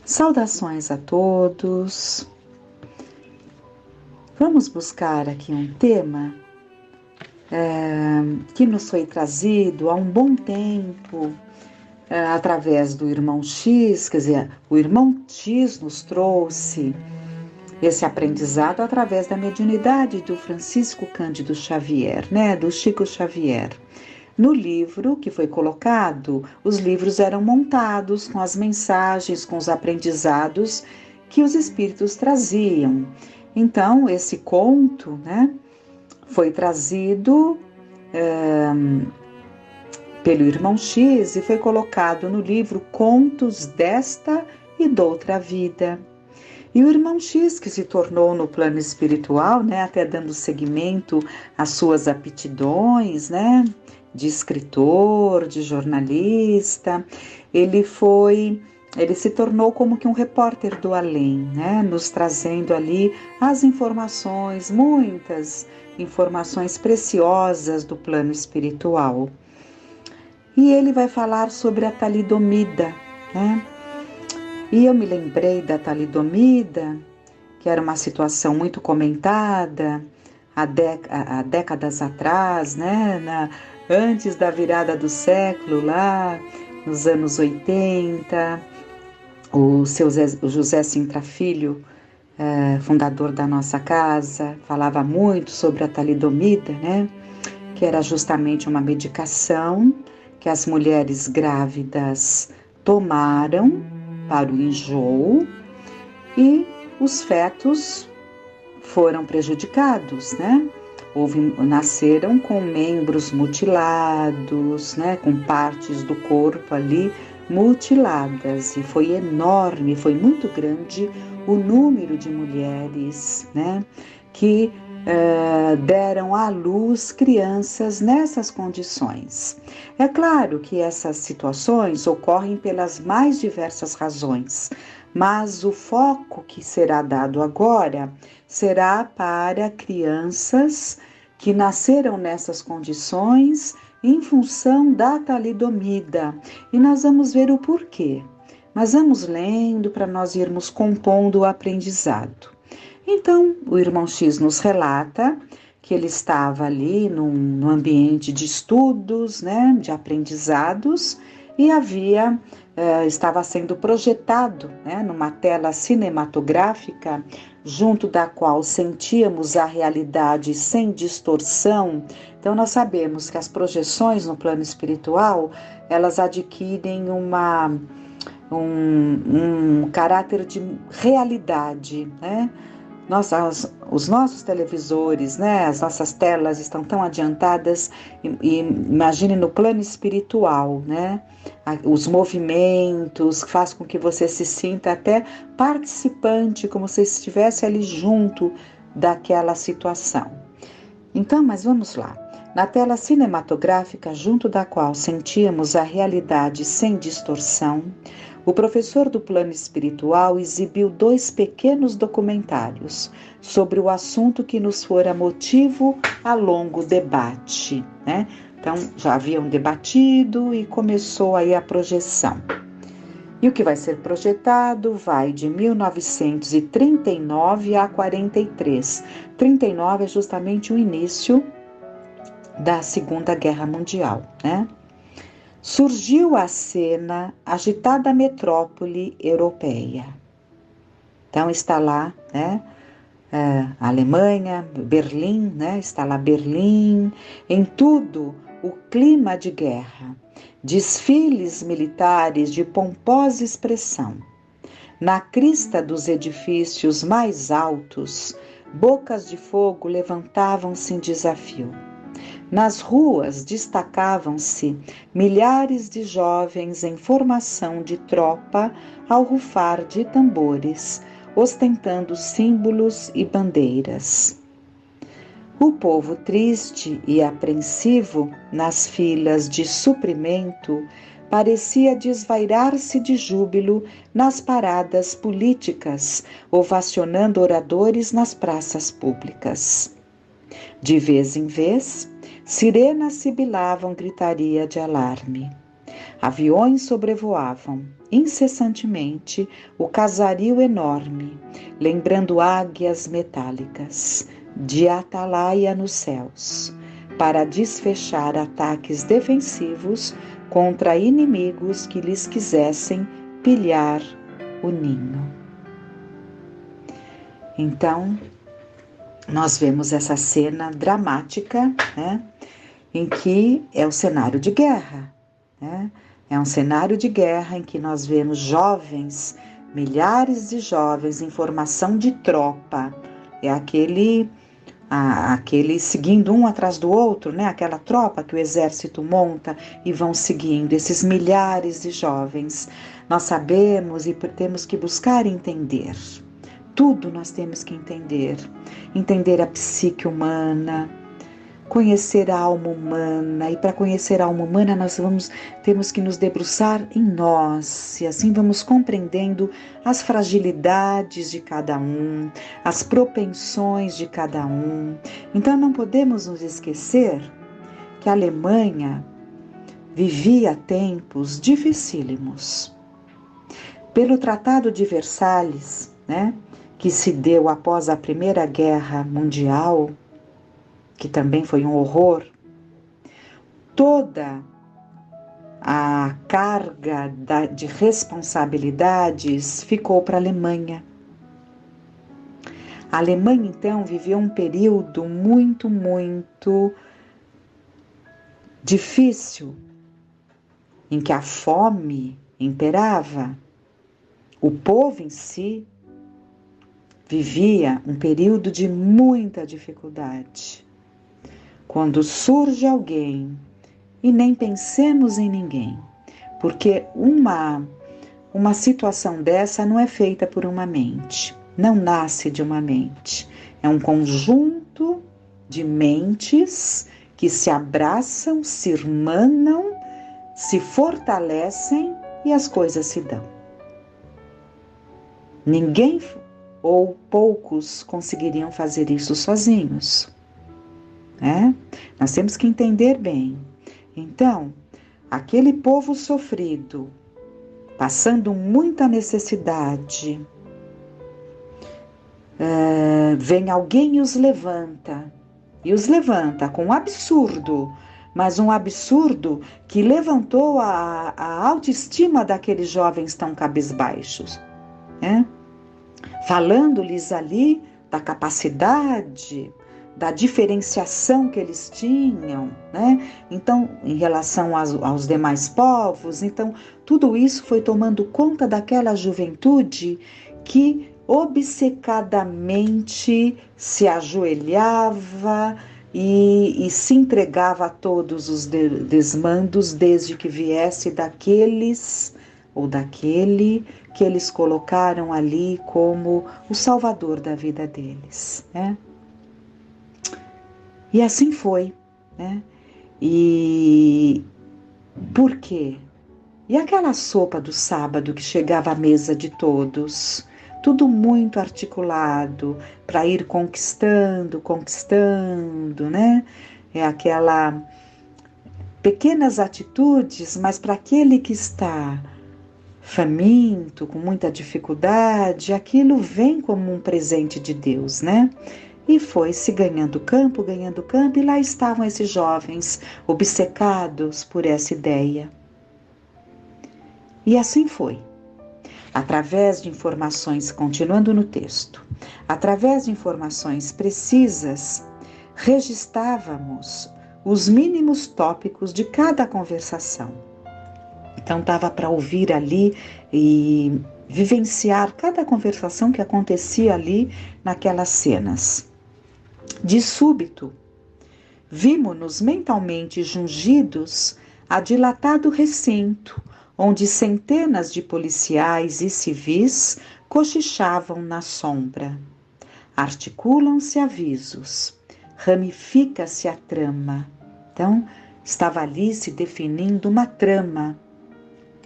Saudações a todos. Vamos buscar aqui um tema que nos foi trazido há um bom tempo através do irmão X, quer dizer, o irmão X nos trouxe esse aprendizado através da mediunidade do Francisco Cândido Xavier, do Chico Xavier. No livro que foi colocado, os livros eram montados com as mensagens, com os aprendizados que os espíritos traziam. Então, esse conto, foi trazido pelo irmão X e foi colocado no livro Contos desta e doutra vida. E o irmão X, que se tornou no plano espiritual, até dando seguimento às suas aptidões, de escritor, de jornalista, ele se tornou como que um repórter do além, nos trazendo ali as informações, muitas informações preciosas do plano espiritual. E ele vai falar sobre a talidomida, E eu me lembrei da talidomida, que era uma situação muito comentada há décadas atrás, antes da virada do século, lá nos anos 80, o José Sintra Filho, fundador da nossa casa, falava muito sobre a talidomida, que era justamente uma medicação que as mulheres grávidas tomaram para o enjoo e os fetos foram prejudicados, nasceram com membros mutilados, com partes do corpo ali mutiladas, e foi enorme, foi muito grande o número de mulheres, que deram à luz crianças nessas condições. É claro que essas situações ocorrem pelas mais diversas razões, mas o foco que será dado agora será para crianças que nasceram nessas condições em função da talidomida. E nós vamos ver o porquê. Mas vamos lendo para nós irmos compondo o aprendizado. Então, o irmão X nos relata que ele estava ali num ambiente de estudos, de aprendizados, e estava sendo projetado, numa tela cinematográfica, junto da qual sentíamos a realidade sem distorção. Então, nós sabemos que as projeções no plano espiritual, elas adquirem um caráter de realidade, os nossos televisores, as nossas telas estão tão adiantadas, e imagine no plano espiritual, os movimentos faz com que você se sinta até participante, como se estivesse ali junto daquela situação. Então, mas vamos lá. Na tela cinematográfica, junto da qual sentíamos a realidade sem distorção, o professor do plano espiritual exibiu 2 pequenos documentários sobre o assunto que nos fora motivo a longo debate, Então, já haviam debatido e começou aí a projeção. E o que vai ser projetado vai de 1939 a 43. 39 é justamente o início da Segunda Guerra Mundial, Surgiu a cena agitada metrópole europeia. Então está lá, a Alemanha, Berlim, está lá Berlim, em tudo o clima de guerra, desfiles militares de pomposa expressão. Na crista dos edifícios mais altos, bocas de fogo levantavam-se em desafio. Nas ruas destacavam-se milhares de jovens em formação de tropa ao rufar de tambores, ostentando símbolos e bandeiras. O povo triste e apreensivo, nas filas de suprimento, parecia desvairar-se de júbilo nas paradas políticas, ovacionando oradores nas praças públicas. De vez em vez, sirenas sibilavam gritaria de alarme. Aviões sobrevoavam incessantemente o casario enorme, lembrando águias metálicas de atalaia nos céus, para desfechar ataques defensivos contra inimigos que lhes quisessem pilhar o ninho. Então, nós vemos essa cena dramática, né, em que é o cenário de guerra, né? É um cenário de guerra em que nós vemos jovens, milhares de jovens em formação de tropa. É aquele seguindo um atrás do outro, né? Aquela tropa que o exército monta e vão seguindo, esses milhares de jovens. Nós sabemos e temos que buscar entender. Tudo nós temos que entender. Entender a psique humana, conhecer a alma humana, e para conhecer a alma humana temos que nos debruçar em nós, e assim vamos compreendendo as fragilidades de cada um, as propensões de cada um. Então não podemos nos esquecer que a Alemanha vivia tempos dificílimos. Pelo Tratado de Versalhes, né, que se deu após a Primeira Guerra Mundial, que também foi um horror, toda a carga de responsabilidades ficou para a Alemanha. A Alemanha, então, viveu um período muito, muito difícil, em que a fome imperava. O povo em si vivia um período de muita dificuldade. Quando surge alguém, e nem pensemos em ninguém, porque uma situação dessa não é feita por uma mente, não nasce de uma mente. É um conjunto de mentes que se abraçam, se irmanam, se fortalecem e as coisas se dão. Ninguém ou poucos conseguiriam fazer isso sozinhos. Nós temos que entender bem. Então, aquele povo sofrido, passando muita necessidade, vem alguém e os levanta com um absurdo, mas um absurdo que levantou a autoestima daqueles jovens tão cabisbaixos, falando-lhes ali da capacidade, da diferenciação que eles tinham, Então, em relação aos demais povos, então, tudo isso foi tomando conta daquela juventude que obcecadamente se ajoelhava e se entregava a todos os desmandos, desde que viesse daqueles ou daquele que eles colocaram ali como o salvador da vida deles, E assim foi, E por quê? E aquela sopa do sábado que chegava à mesa de todos, tudo muito articulado para ir conquistando, É aquela pequenas atitudes, mas para aquele que está faminto, com muita dificuldade, aquilo vem como um presente de Deus, E foi-se ganhando campo, e lá estavam esses jovens obcecados por essa ideia. E assim foi. Através de informações, continuando no texto, através de informações precisas, registrávamos os mínimos tópicos de cada conversação. Então dava para ouvir ali e vivenciar cada conversação que acontecia ali naquelas cenas. De súbito, vimo-nos mentalmente jungidos a dilatado recinto, onde centenas de policiais e civis cochichavam na sombra. Articulam-se avisos, ramifica-se a trama. Então, estava ali se definindo uma trama.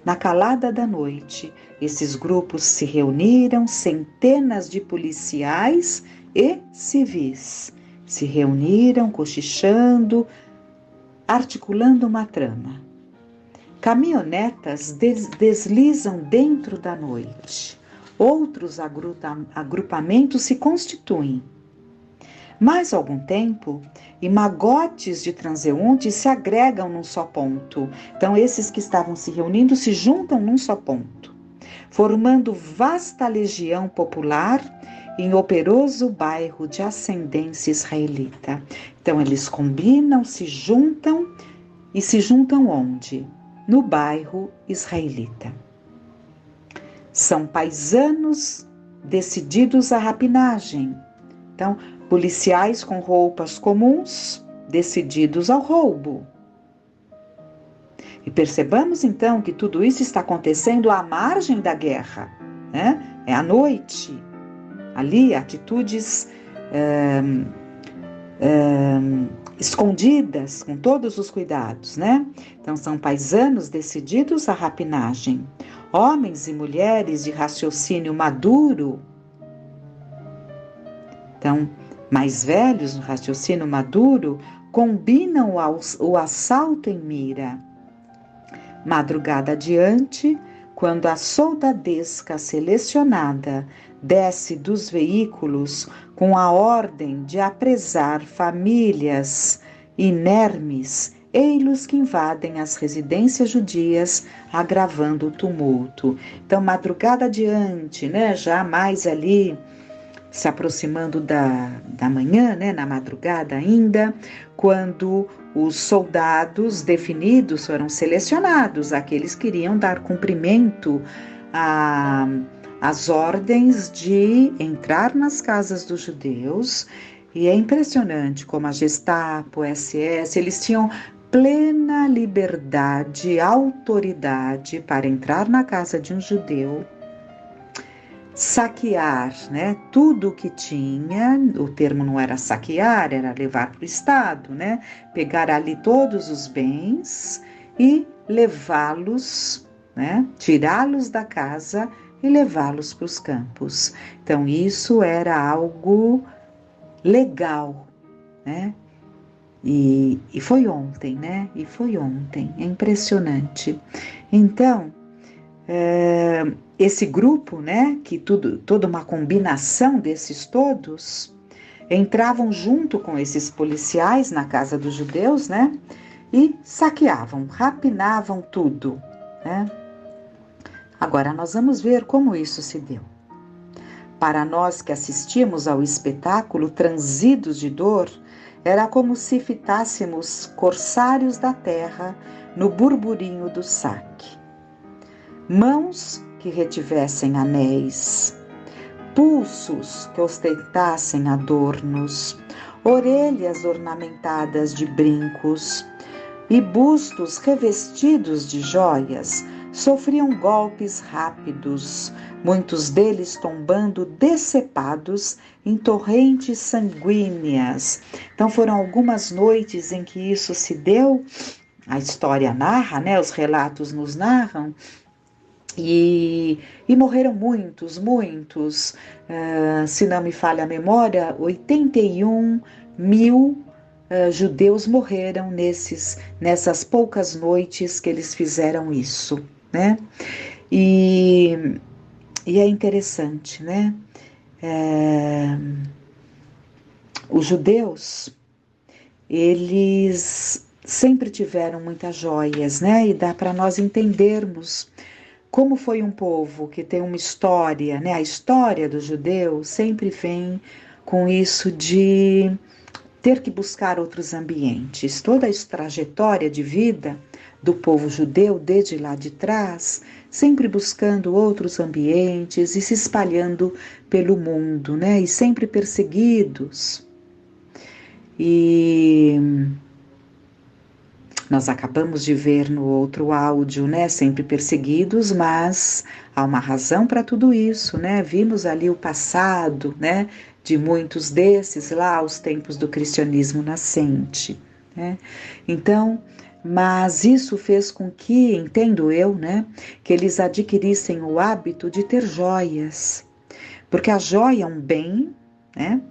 Na calada da noite, esses grupos se reuniram, centenas de policiais e civis se reuniram, cochichando, articulando uma trama. Caminhonetas deslizam dentro da noite. Outros agrupamentos se constituem. Mais algum tempo, e magotes de transeuntes se agregam num só ponto. Então, esses que estavam se reunindo se juntam num só ponto, formando vasta legião popular em operoso bairro de ascendência israelita. Então, eles combinam, se juntam, e se juntam onde? No bairro israelita. São paisanos decididos à rapinagem. Então, policiais com roupas comuns, decididos ao roubo. E percebamos então que tudo isso está acontecendo à margem da guerra, né? É à noite. Ali, atitudes escondidas, com todos os cuidados, né? Então, são paisanos decididos à rapinagem. Homens e mulheres de raciocínio maduro. Então, mais velhos no raciocínio maduro, combinam o assalto em mira. Madrugada adiante, quando a soldadesca selecionada desce dos veículos com a ordem de apresar famílias inermes, ei-los que invadem as residências judias, agravando o tumulto. Então, madrugada adiante, né, já mais ali, se aproximando da manhã, né, na madrugada ainda, quando os soldados definidos foram selecionados, aqueles que iriam dar cumprimento às ordens de entrar nas casas dos judeus. E é impressionante como a Gestapo, SS, eles tinham plena liberdade, autoridade para entrar na casa de um judeu, saquear, né, tudo o que tinha. O termo não era saquear, era levar para o Estado, né, pegar ali todos os bens e levá-los, né, tirá-los da casa e levá-los para os campos. Então isso era algo legal, né, e foi ontem, né, e foi ontem, é impressionante. Então, esse grupo, né, que toda uma combinação desses todos, entravam junto com esses policiais na casa dos judeus, né, e saqueavam, rapinavam tudo, né. Agora nós vamos ver como isso se deu. Para nós que assistimos ao espetáculo, transidos de dor, era como se fitássemos corsários da terra no burburinho do saque. Mãos que retivessem anéis, pulsos que ostentassem adornos, orelhas ornamentadas de brincos e bustos revestidos de joias, sofriam golpes rápidos, muitos deles tombando decepados em torrentes sanguíneas. Então foram algumas noites em que isso se deu, a história narra, né, os relatos nos narram, e morreram muitos, se não me falha a memória, 81 mil judeus morreram nessas poucas noites que eles fizeram isso, né? E é interessante, né? Os judeus, eles sempre tiveram muitas joias, né? E dá para nós entendermos como foi um povo que tem uma história, né? A história do judeu sempre vem com isso de ter que buscar outros ambientes. Toda a trajetória de vida do povo judeu, desde lá de trás, sempre buscando outros ambientes e se espalhando pelo mundo, né? E sempre perseguidos. E nós acabamos de ver no outro áudio, né? Sempre perseguidos, mas há uma razão para tudo isso, né? Vimos ali o passado, né? De muitos desses lá, aos tempos do cristianismo nascente, né? Então, mas isso fez com que, entendo eu, né? Que eles adquirissem o hábito de ter joias, porque a joia é um bem, né?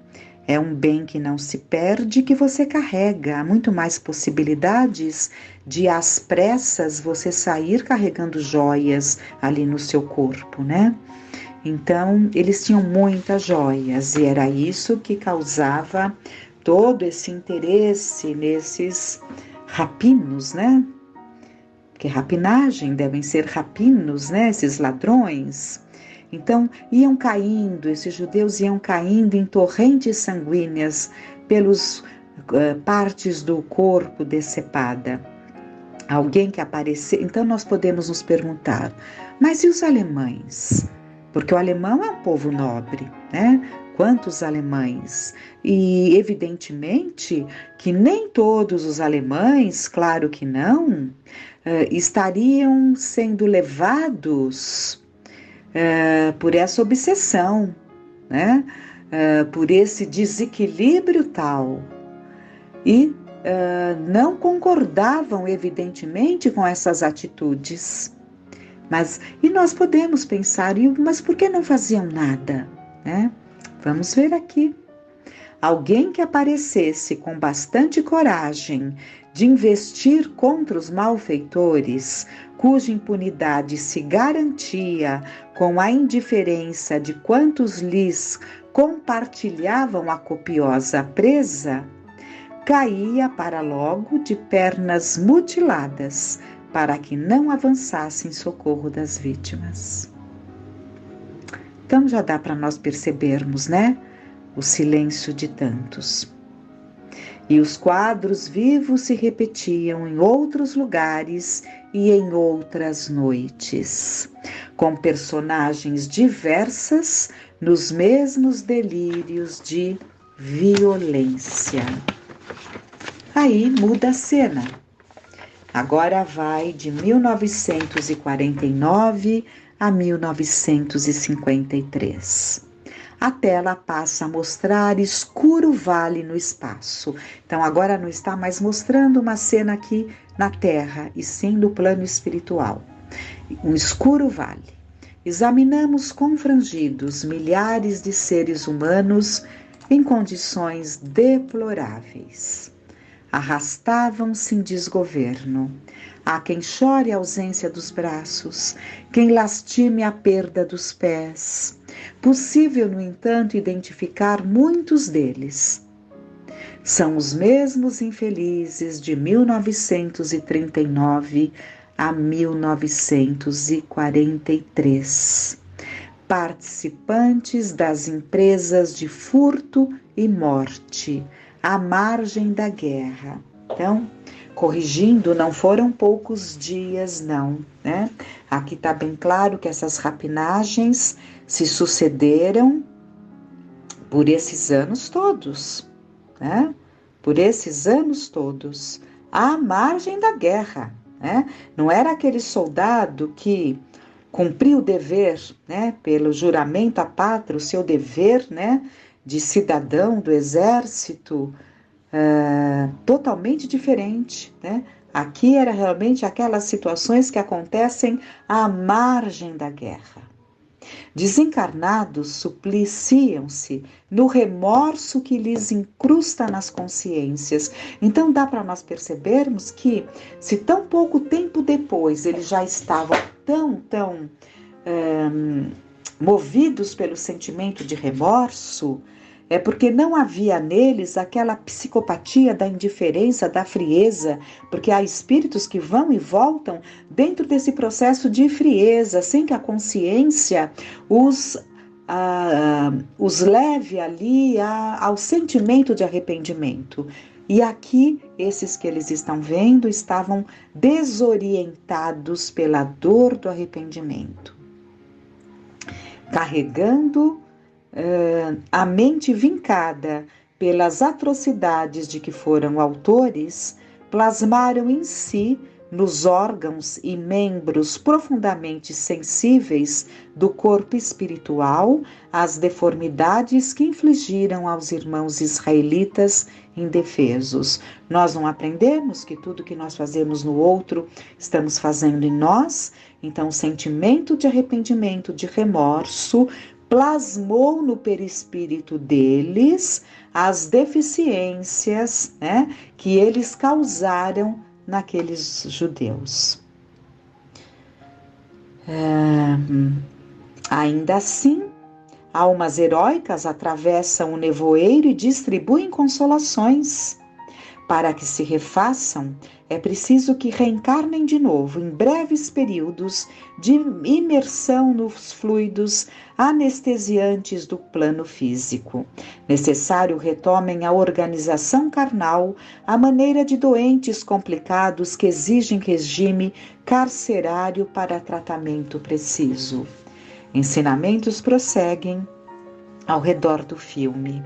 É um bem que não se perde, que você carrega. Há muito mais possibilidades de, às pressas, você sair carregando joias ali no seu corpo, né? Então, eles tinham muitas joias e era isso que causava todo esse interesse nesses rapinos, né? Porque rapinagem devem ser rapinos, né? Esses ladrões. Então, iam caindo, esses judeus iam caindo em torrentes sanguíneas pelas partes do corpo decepada. Alguém que aparecer. Então, nós podemos nos perguntar, mas e os alemães? Porque o alemão é um povo nobre, né? Quantos alemães? E, evidentemente, que nem todos os alemães, claro que não, estariam sendo levados por essa obsessão, né? Por esse desequilíbrio tal. E não concordavam, evidentemente, com essas atitudes. E nós podemos pensar, mas por que não faziam nada? Né? Vamos ver aqui. Alguém que aparecesse com bastante coragem de investir contra os malfeitores, cuja impunidade se garantia com a indiferença de quantos lhes compartilhavam a copiosa presa, caía para logo de pernas mutiladas, para que não avançasse em socorro das vítimas. Então já dá para nós percebermos, né? O silêncio de tantos. E os quadros vivos se repetiam em outros lugares e em outras noites, com personagens diversas nos mesmos delírios de violência. Aí muda a cena. Agora vai de 1949 a 1953. A tela passa a mostrar escuro vale no espaço. Então agora não está mais mostrando uma cena aqui na Terra, e sim no plano espiritual. Um escuro vale. Examinamos confrangidos milhares de seres humanos em condições deploráveis. Arrastavam-se em desgoverno. Há quem chore a ausência dos braços, quem lastime a perda dos pés. Possível, no entanto, identificar muitos deles. São os mesmos infelizes de 1939 a 1943, participantes das empresas de furto e morte, à margem da guerra. Então, corrigindo, não foram poucos dias, não, né? Aqui está bem claro que essas rapinagens se sucederam por esses anos todos, né? Por esses anos todos, à margem da guerra, né? Não era aquele soldado que cumpriu o dever, né? Pelo juramento à pátria, o seu dever, né? De cidadão do exército, totalmente diferente, né? Aqui era realmente aquelas situações que acontecem à margem da guerra. Desencarnados supliciam-se no remorso que lhes incrusta nas consciências. Então dá para nós percebermos que, se tão pouco tempo depois eles já estavam tão movidos pelo sentimento de remorso, é porque não havia neles aquela psicopatia da indiferença, da frieza, porque há espíritos que vão e voltam dentro desse processo de frieza, sem que a consciência os leve ali ao sentimento de arrependimento. E aqui, esses que eles estão vendo estavam desorientados pela dor do arrependimento, carregando a mente vincada pelas atrocidades de que foram autores, plasmaram em si, nos órgãos e membros profundamente sensíveis do corpo espiritual, as deformidades que infligiram aos irmãos israelitas indefesos. Nós não aprendemos que tudo que nós fazemos no outro, estamos fazendo em nós? Então, o sentimento de arrependimento, de remorso, plasmou no perispírito deles as deficiências, né, que eles causaram naqueles judeus. Ainda assim, almas heróicas atravessam o nevoeiro e distribuem consolações. Para que se refaçam, é preciso que reencarnem de novo em breves períodos de imersão nos fluidos anestesiantes do plano físico. Necessário retomem a organização carnal à maneira de doentes complicados que exigem regime carcerário para tratamento preciso. Ensinamentos prosseguem ao redor do filme.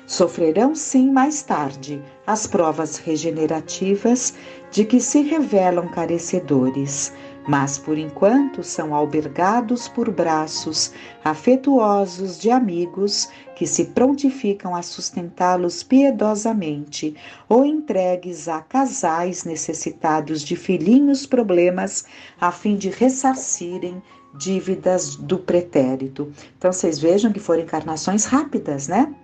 Sofrerão sim mais tarde as provas regenerativas de que se revelam carecedores, mas por enquanto são albergados por braços afetuosos de amigos que se prontificam a sustentá-los piedosamente ou entregues a casais necessitados de filhinhos problemas a fim de ressarcirem dívidas do pretérito. Então vocês vejam que foram encarnações rápidas, né?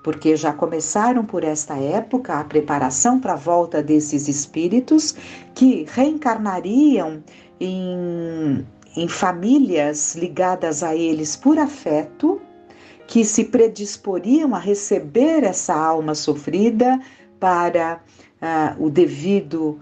Porque já começaram por esta época a preparação para a volta desses espíritos que reencarnariam em famílias ligadas a eles por afeto, que se predisporiam a receber essa alma sofrida para o devido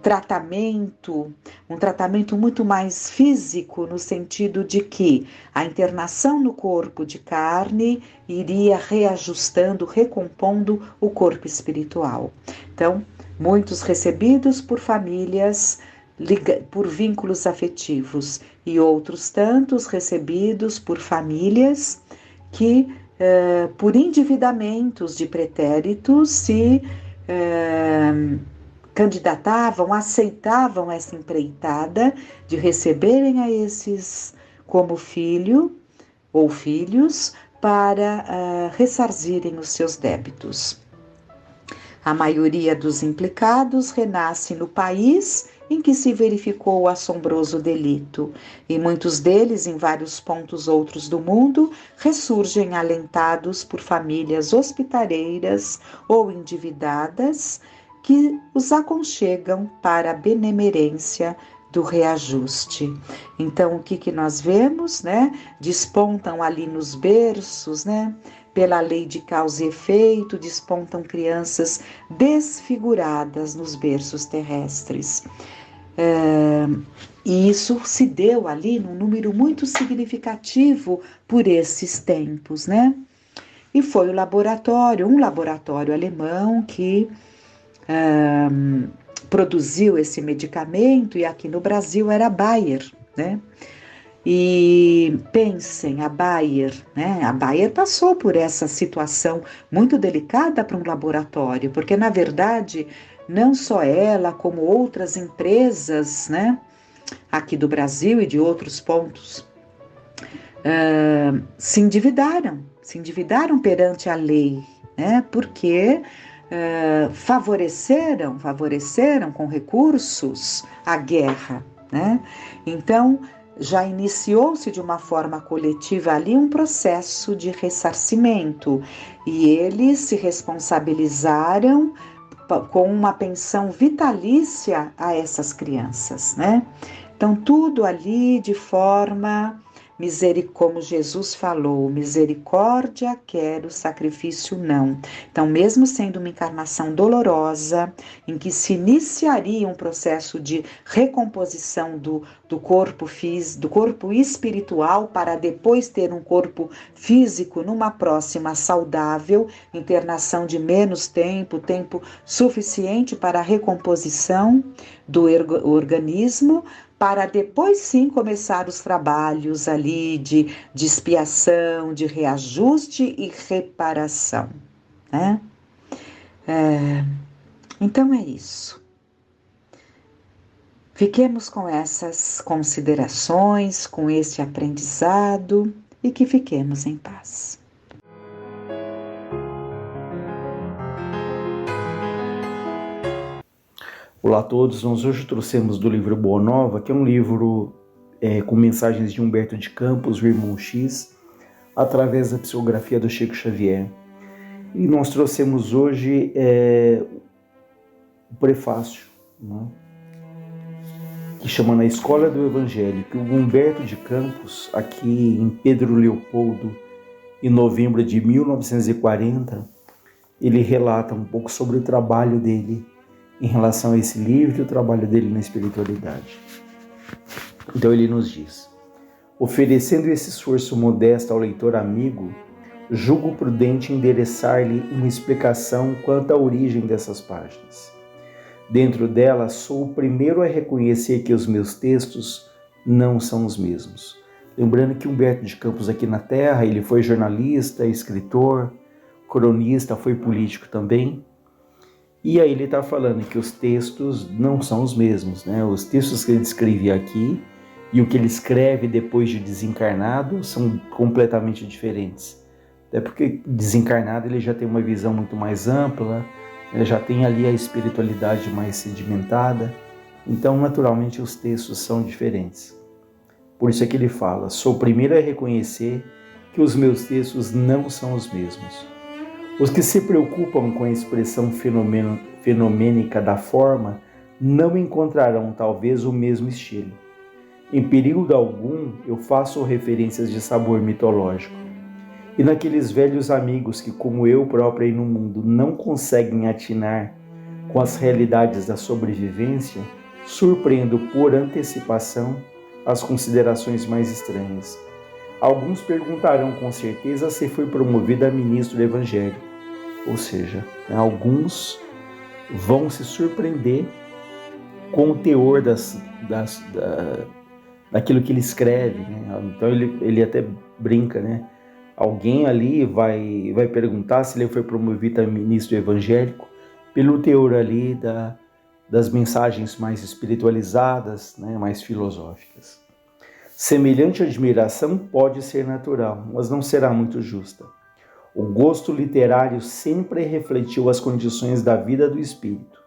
tratamento, um tratamento muito mais físico, no sentido de que a internação no corpo de carne iria reajustando, recompondo o corpo espiritual. Então, muitos recebidos por famílias, por vínculos afetivos, e outros tantos recebidos por famílias que, por endividamentos de pretéritos, se candidatavam, aceitavam essa empreitada de receberem a esses como filho ou filhos para ressarcirem os seus débitos. A maioria dos implicados renasce no país em que se verificou o assombroso delito, e muitos deles, em vários pontos outros do mundo, ressurgem alentados por famílias hospitaleiras ou endividadas, que os aconchegam para a benemerência do reajuste. Então, o que nós vemos, né? Despontam ali nos berços, né? Pela lei de causa e efeito, despontam crianças desfiguradas nos berços terrestres. E isso se deu ali num número muito significativo por esses tempos, né? E foi um laboratório alemão que produziu esse medicamento, e aqui no Brasil era a Bayer, né? E pensem, a Bayer, né? A Bayer passou por essa situação muito delicada para um laboratório, porque na verdade não só ela, como outras empresas, né? Aqui do Brasil e de outros pontos, se endividaram perante a lei, né? Porque favoreceram com recursos a guerra, né? Então, já iniciou-se de uma forma coletiva ali um processo de ressarcimento, e eles se responsabilizaram com uma pensão vitalícia a essas crianças, né? Então, tudo ali de forma como Jesus falou, misericórdia quero, sacrifício não. Então, mesmo sendo uma encarnação dolorosa, em que se iniciaria um processo de recomposição do corpo físico, do corpo espiritual, para depois ter um corpo físico numa próxima saudável, internação de menos tempo suficiente para a recomposição do organismo, para depois sim começar os trabalhos ali de expiação, de reajuste e reparação, né? Então é isso. Fiquemos com essas considerações, com esse aprendizado, e que fiquemos em paz. Olá a todos, nós hoje trouxemos do livro Boa Nova, que é um livro com mensagens de Humberto de Campos, o Irmão X, através da psicografia do Chico Xavier. E nós trouxemos hoje o prefácio, né, que chama Na Escola do Evangelho, que o Humberto de Campos, aqui em Pedro Leopoldo, em novembro de 1940, ele relata um pouco sobre o trabalho dele em relação a esse livro e o trabalho dele na espiritualidade. Então ele nos diz: oferecendo esse esforço modesto ao leitor amigo, julgo prudente endereçar-lhe uma explicação quanto à origem dessas páginas. Dentro dela, sou o primeiro a reconhecer que os meus textos não são os mesmos. Lembrando que Humberto de Campos aqui na Terra, ele foi jornalista, escritor, cronista, foi político também. E aí ele está falando que os textos não são os mesmos, né? Os textos que ele escrevia aqui e o que ele escreve depois de desencarnado são completamente diferentes. Até porque desencarnado ele já tem uma visão muito mais ampla, já tem ali a espiritualidade mais sedimentada, então naturalmente os textos são diferentes. Por isso é que ele fala: sou o primeiro a reconhecer que os meus textos não são os mesmos. Os que se preocupam com a expressão fenomênica da forma não encontrarão talvez o mesmo estilo. Em período algum eu faço referências de sabor mitológico. E naqueles velhos amigos que, como eu próprio no mundo, não conseguem atinar com as realidades da sobrevivência, surpreendo por antecipação as considerações mais estranhas. Alguns perguntarão com certeza se foi promovido a ministro do Evangelho. Ou seja, alguns vão se surpreender com o teor daquilo que ele escreve, né? Então ele até brinca, né? Alguém ali vai perguntar se ele foi promovido a ministro evangélico pelo teor ali das mensagens mais espiritualizadas, né, mais filosóficas. Semelhante admiração pode ser natural, mas não será muito justa. O gosto literário sempre refletiu as condições da vida do espírito.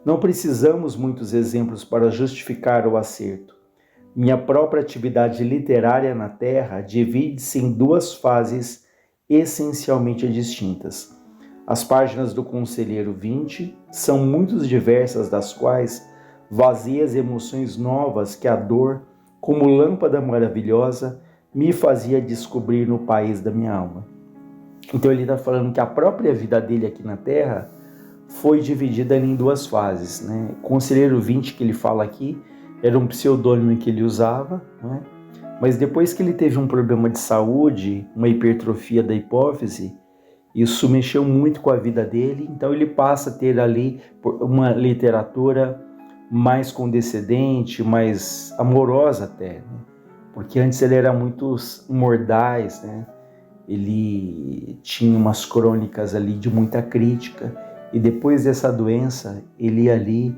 Não precisamos muitos exemplos para justificar o acerto. Minha própria atividade literária na Terra divide-se em duas fases essencialmente distintas. As páginas do Conselheiro 20 são muito diversas, das quais vazias emoções novas que a dor, como lâmpada maravilhosa, me fazia descobrir no país da minha alma. Então ele está falando que a própria vida dele aqui na Terra foi dividida em duas fases, né? Conselheiro 20, que ele fala aqui, era um pseudônimo que ele usava, né? Mas depois que ele teve um problema de saúde, uma hipertrofia da hipófise, isso mexeu muito com a vida dele, então ele passa a ter ali uma literatura mais condescendente, mais amorosa até, né? Porque antes ele era muito mordaz, né? Ele tinha umas crônicas ali de muita crítica, e depois dessa doença, ele ali,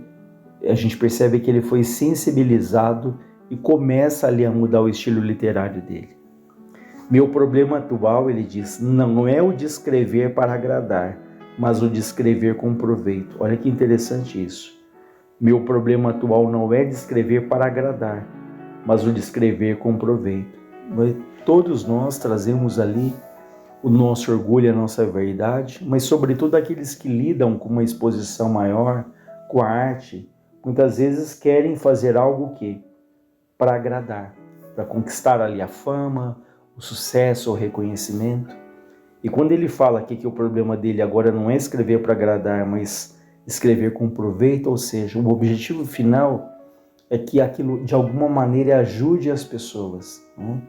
a gente percebe que ele foi sensibilizado e começa ali a mudar o estilo literário dele. Meu problema atual, ele diz, não é o de escrever para agradar, mas o de escrever com proveito. Olha que interessante isso. Meu problema atual não é de escrever para agradar, mas o de escrever com proveito. Todos nós trazemos ali o nosso orgulho, a nossa verdade, mas sobretudo aqueles que lidam com uma exposição maior, com a arte, muitas vezes querem fazer algo que para agradar, para conquistar ali a fama, o sucesso, o reconhecimento. E quando ele fala aqui que o problema dele agora não é escrever para agradar, mas escrever com proveito, ou seja, o objetivo final é que aquilo de alguma maneira ajude as pessoas, né?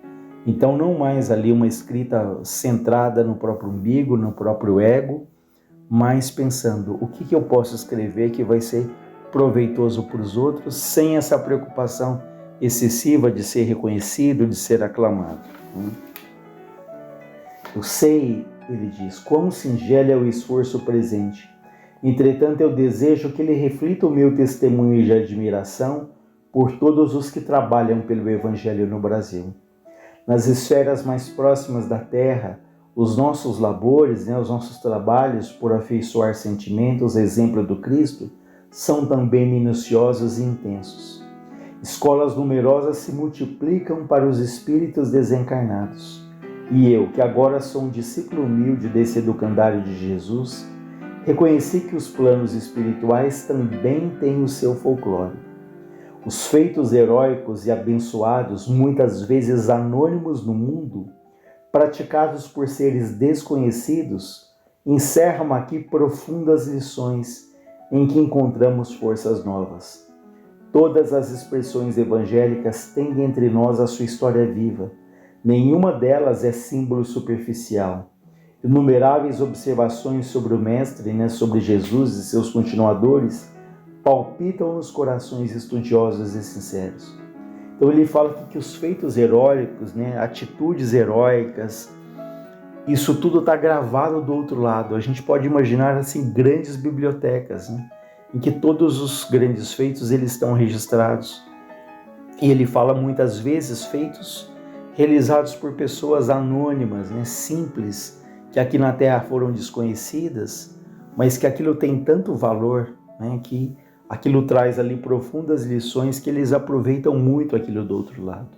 Então não mais ali uma escrita centrada no próprio umbigo, no próprio ego, mas pensando o que eu posso escrever que vai ser proveitoso para os outros, sem essa preocupação excessiva de ser reconhecido, de ser aclamado. Eu sei, ele diz, quão singelo é o esforço presente. Entretanto, eu desejo que ele reflita o meu testemunho de admiração por todos os que trabalham pelo Evangelho no Brasil. Nas esferas mais próximas da Terra, os nossos labores, os nossos trabalhos por afeiçoar sentimentos, exemplo do Cristo, são também minuciosos e intensos. Escolas numerosas se multiplicam para os espíritos desencarnados. E eu, que agora sou um discípulo humilde desse educandário de Jesus, reconheci que os planos espirituais também têm o seu folclore. Os feitos heróicos e abençoados, muitas vezes anônimos no mundo, praticados por seres desconhecidos, encerram aqui profundas lições em que encontramos forças novas. Todas as expressões evangélicas têm entre nós a sua história viva. Nenhuma delas é símbolo superficial. Inumeráveis observações sobre o Mestre, sobre Jesus e seus continuadores, palpitam nos corações estudiosos e sinceros. Então ele fala que os feitos heróicos, atitudes heróicas, isso tudo está gravado do outro lado. A gente pode imaginar assim grandes bibliotecas, em que todos os grandes feitos eles estão registrados. E ele fala muitas vezes feitos realizados por pessoas anônimas, simples, que aqui na Terra foram desconhecidas, mas que aquilo tem tanto valor, que aquilo traz ali profundas lições que eles aproveitam muito aquilo do outro lado.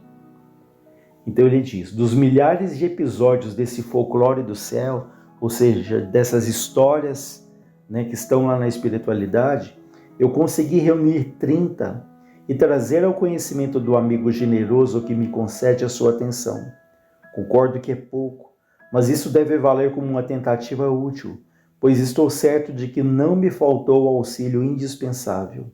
Então ele diz, dos milhares de episódios desse folclore do céu, ou seja, dessas histórias que estão lá na espiritualidade, eu consegui reunir 30 e trazer ao conhecimento do amigo generoso que me concede a sua atenção. Concordo que é pouco, mas isso deve valer como uma tentativa útil, pois estou certo de que não me faltou o auxílio indispensável.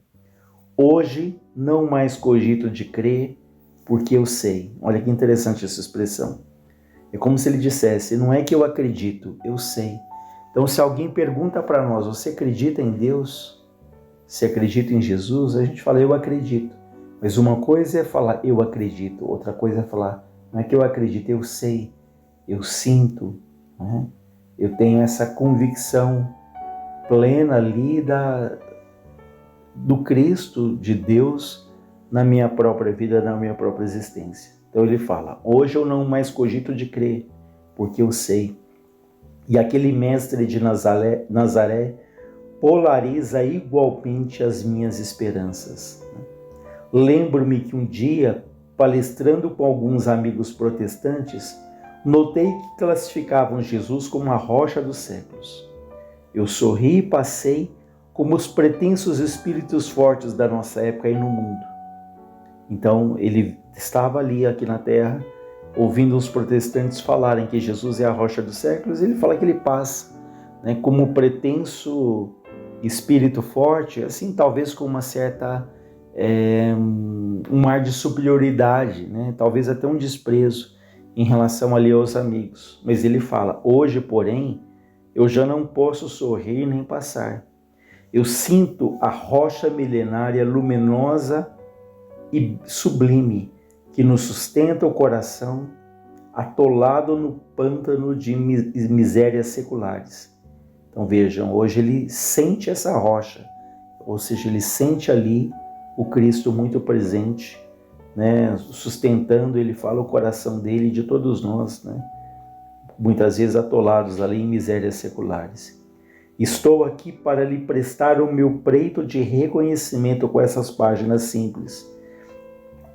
Hoje não mais cogito de crer, porque eu sei. Olha que interessante essa expressão. É como se ele dissesse, não é que eu acredito, eu sei. Então se alguém pergunta para nós, você acredita em Deus? Se acredita em Jesus? A gente fala, eu acredito. Mas uma coisa é falar, eu acredito. Outra coisa é falar, não é que eu acredito, eu sei. Eu sinto, eu tenho essa convicção plena ali do Cristo, de Deus, na minha própria vida, na minha própria existência. Então ele fala, hoje eu não mais cogito de crer, porque eu sei. E aquele mestre de Nazaré polariza igualmente as minhas esperanças. Lembro-me que um dia, palestrando com alguns amigos protestantes, notei que classificavam Jesus como a rocha dos séculos. Eu sorri e passei como os pretensos espíritos fortes da nossa época aí no mundo. Então ele estava ali aqui na Terra, ouvindo os protestantes falarem que Jesus é a rocha dos séculos, e ele fala que ele passa como pretenso espírito forte, assim talvez com uma certa um ar de superioridade, talvez até um desprezo em relação ali aos amigos. Mas ele fala, hoje, porém, eu já não posso sorrir nem passar. Eu sinto a rocha milenária luminosa e sublime que nos sustenta o coração atolado no pântano de misérias seculares. Então vejam, hoje ele sente essa rocha, ou seja, ele sente ali o Cristo muito presente, sustentando, ele fala, o coração dele e de todos nós, muitas vezes atolados ali em misérias seculares. Estou aqui para lhe prestar o meu preito de reconhecimento com essas páginas simples,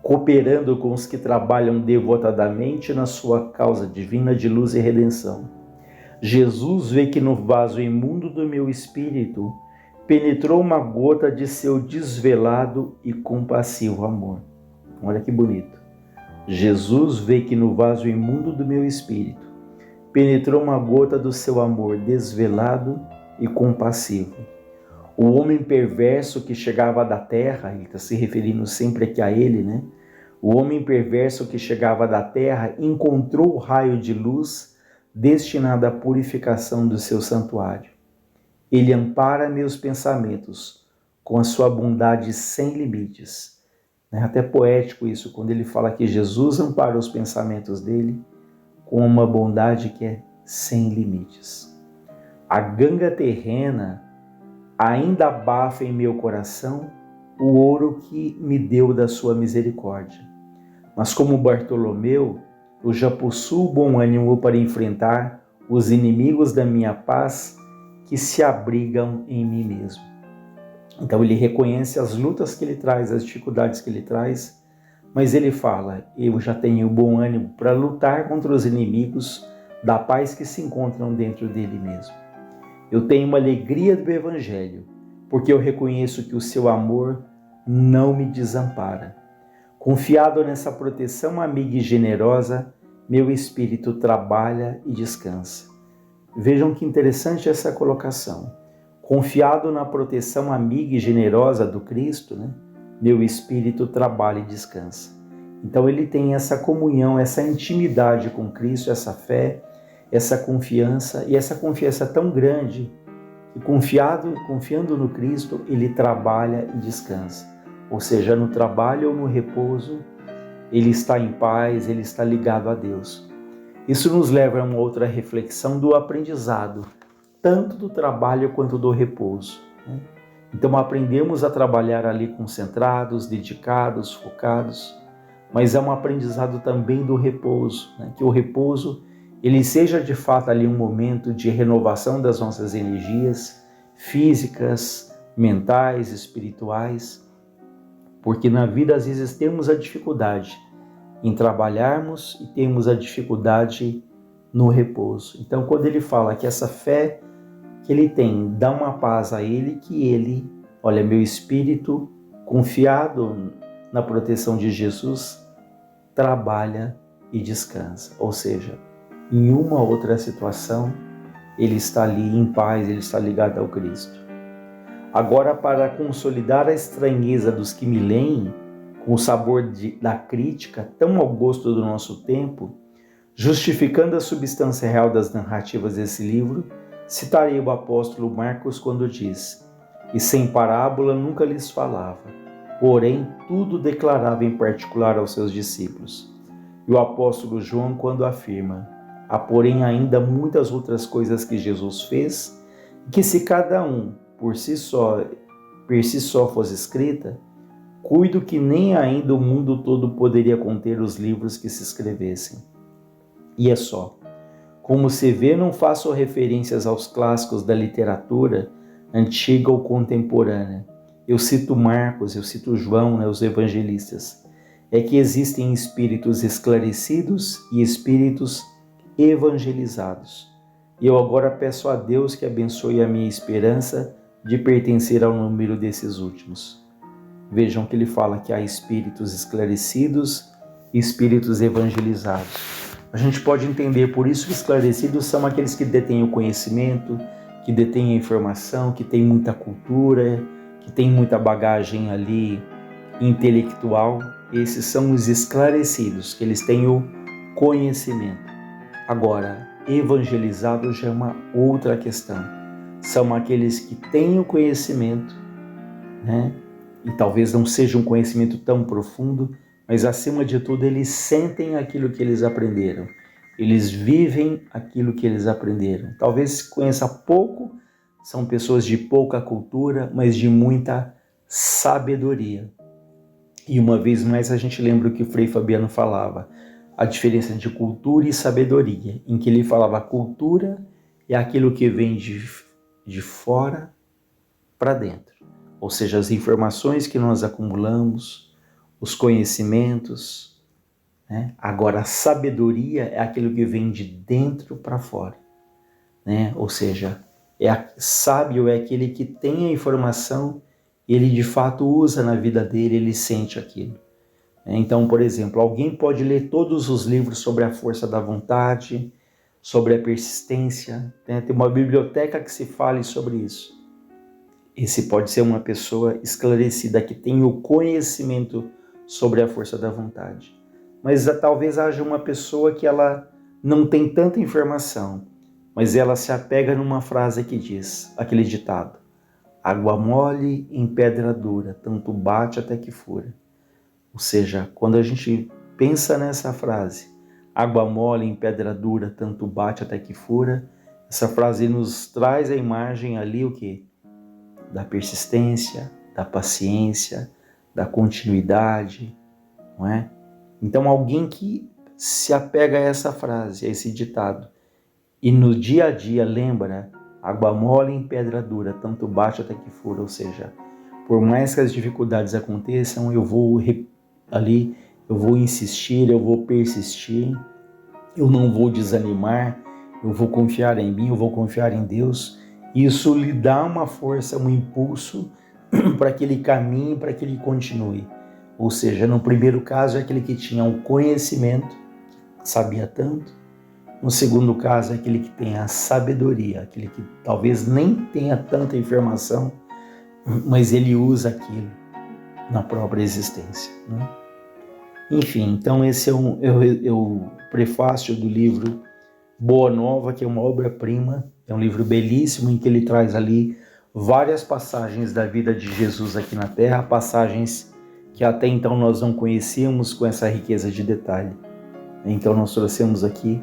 cooperando com os que trabalham devotadamente na sua causa divina de luz e redenção. Jesus vê que no vaso imundo do meu espírito penetrou uma gota de seu desvelado e compassivo amor. Olha que bonito. Jesus vê que no vaso imundo do meu espírito penetrou uma gota do seu amor desvelado e compassivo. O homem perverso que chegava da terra, ele está se referindo sempre aqui a ele, O homem perverso que chegava da terra encontrou o raio de luz destinado à purificação do seu santuário. Ele ampara meus pensamentos com a sua bondade sem limites. É até poético isso, quando ele fala que Jesus ampara os pensamentos dele com uma bondade que é sem limites. A ganga terrena ainda abafa em meu coração o ouro que me deu da sua misericórdia. Mas como Bartolomeu, eu já possuo bom ânimo para enfrentar os inimigos da minha paz que se abrigam em mim mesmo. Então ele reconhece as lutas que ele traz, as dificuldades que ele traz, mas ele fala: eu já tenho bom ânimo para lutar contra os inimigos da paz que se encontram dentro dele mesmo. Eu tenho uma alegria do Evangelho, porque eu reconheço que o seu amor não me desampara. Confiado nessa proteção amiga e generosa, meu espírito trabalha e descansa. Vejam que interessante essa colocação. Confiado na proteção amiga e generosa do Cristo, né? Meu espírito trabalha e descansa. Então ele tem essa comunhão, essa intimidade com Cristo, essa fé, essa confiança, e essa confiança tão grande que confiando no Cristo, ele trabalha e descansa. Ou seja, no trabalho ou no repouso, ele está em paz, ele está ligado a Deus. Isso nos leva a uma outra reflexão do aprendizado, tanto do trabalho quanto do repouso, né? Então aprendemos a trabalhar ali concentrados, dedicados, focados, mas é um aprendizado também do repouso, né? Que o repouso ele seja de fato ali um momento de renovação das nossas energias físicas, mentais, espirituais, porque na vida às vezes temos a dificuldade em trabalharmos e temos a dificuldade no repouso. Então quando ele fala que essa fé que ele tem dá uma paz a ele, que ele, olha, meu espírito confiado na proteção de Jesus, trabalha e descansa. Ou seja, em uma outra situação, ele está ali em paz, ele está ligado ao Cristo. Agora, para consolidar a estranheza dos que me leem, com o sabor da crítica tão ao gosto do nosso tempo, justificando a substância real das narrativas desse livro, citarei o apóstolo Marcos quando diz: e sem parábola nunca lhes falava, porém tudo declarava em particular aos seus discípulos. E o apóstolo João quando afirma: há porém ainda muitas outras coisas que Jesus fez, que se cada um por si só fosse escrita, cuido que nem ainda o mundo todo poderia conter os livros que se escrevessem. E é só. Como se vê, não faço referências aos clássicos da literatura antiga ou contemporânea. Eu cito Marcos, eu cito João, os evangelistas. É que existem espíritos esclarecidos e espíritos evangelizados. E eu agora peço a Deus que abençoe a minha esperança de pertencer ao número desses últimos. Vejam que ele fala que há espíritos esclarecidos e espíritos evangelizados. A gente pode entender, por isso que esclarecidos são aqueles que detêm o conhecimento, que detêm a informação, que têm muita cultura, que têm muita bagagem ali intelectual. Esses são os esclarecidos, que eles têm o conhecimento. Agora, evangelizados já é uma outra questão. São aqueles que têm o conhecimento, né? E talvez não seja um conhecimento tão profundo, mas acima de tudo eles sentem aquilo que eles aprenderam. Eles vivem aquilo que eles aprenderam. Talvez conheça pouco, são pessoas de pouca cultura, mas de muita sabedoria. E uma vez mais a gente lembra o que o Frei Fabiano falava, a diferença entre cultura e sabedoria, em que ele falava cultura é aquilo que vem de fora para dentro. Ou seja, as informações que nós acumulamos, os conhecimentos, né? Agora, a sabedoria é aquilo que vem de dentro para fora, né? Ou seja, sábio é aquele que tem a informação e ele de fato usa na vida dele, ele sente aquilo. Então, por exemplo, alguém pode ler todos os livros sobre a força da vontade, sobre a persistência, né? Tem uma biblioteca que se fale sobre isso. Esse pode ser uma pessoa esclarecida, que tem o conhecimento sobre a força da vontade. Mas talvez haja uma pessoa que ela não tem tanta informação, mas ela se apega numa frase que diz, aquele ditado: água mole em pedra dura, tanto bate até que fura. Ou seja, quando a gente pensa nessa frase, água mole em pedra dura, tanto bate até que fura, essa frase nos traz a imagem ali o quê? Da persistência, da paciência, da continuidade, não é? Então alguém que se apega a essa frase, a esse ditado, e no dia a dia lembra, água mole em pedra dura, tanto bate até que fura, ou seja, Por mais que as dificuldades aconteçam, eu vou insistir, eu vou persistir, eu não vou desanimar, eu vou confiar em mim, eu vou confiar em Deus. Isso lhe dá uma força, um impulso para que ele caminhe, para que ele continue. Ou seja, no primeiro caso é aquele que tinha um conhecimento, sabia tanto. No segundo caso é aquele que tem a sabedoria, aquele que talvez nem tenha tanta informação, mas ele usa aquilo na própria existência, né? Enfim, então esse é o prefácio do livro Boa Nova, que é uma obra-prima, é um livro belíssimo em que ele traz ali várias passagens da vida de Jesus aqui na Terra, passagens que até então nós não conhecíamos com essa riqueza de detalhe. Então nós trouxemos aqui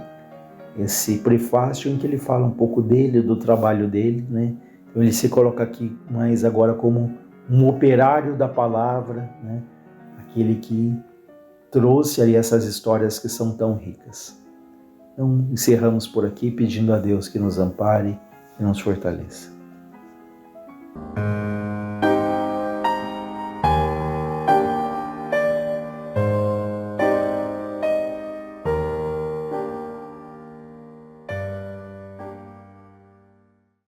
esse prefácio em que ele fala um pouco dele, do trabalho dele, né? Então ele se coloca aqui mais agora como um operário da palavra, né? Aquele que trouxe ali essas histórias que são tão ricas. Então encerramos por aqui pedindo a Deus que nos ampare e nos fortaleça.